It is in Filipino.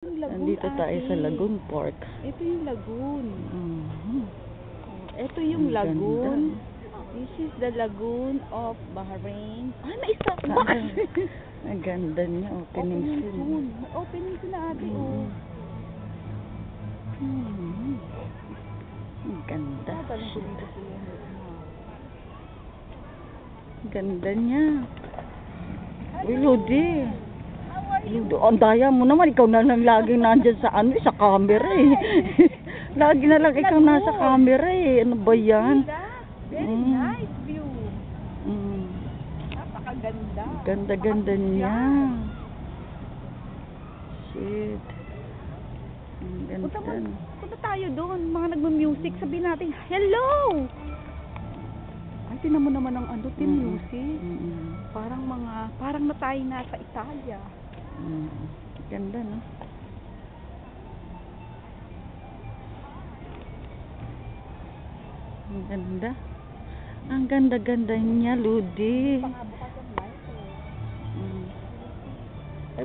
Nandito tayo sa Lagoon Park. Ito yung lagoon. Ito Ang yung lagoon. ganda. This is the lagoon of Bahrain. Ay, may isa. Ang ganda niya, opening soon. May opening sila ate, oh. Ang ganda. Tanong ko dito sa iyo. Ang ganda niya. Uy, Lodi. Lodi, ang daya mo naman. Ikaw na lang laging nandyan sa sa camera eh. Lagi na lang ikaw nasa camera eh. Ano ba yan? Very nice view. Mm. Napakaganda. Ganda-ganda niya. Shit. Ang ganda. Punta tayo doon. Mga nagma-music. Sabihin natin, hello! Ay, tinan mo naman ang team music. Parang na tayo nasa Italia. Ganda, no? Ang ganda. Ang ganda-ganda niya, Lodi. Pangabukas ang light, eh. Ay,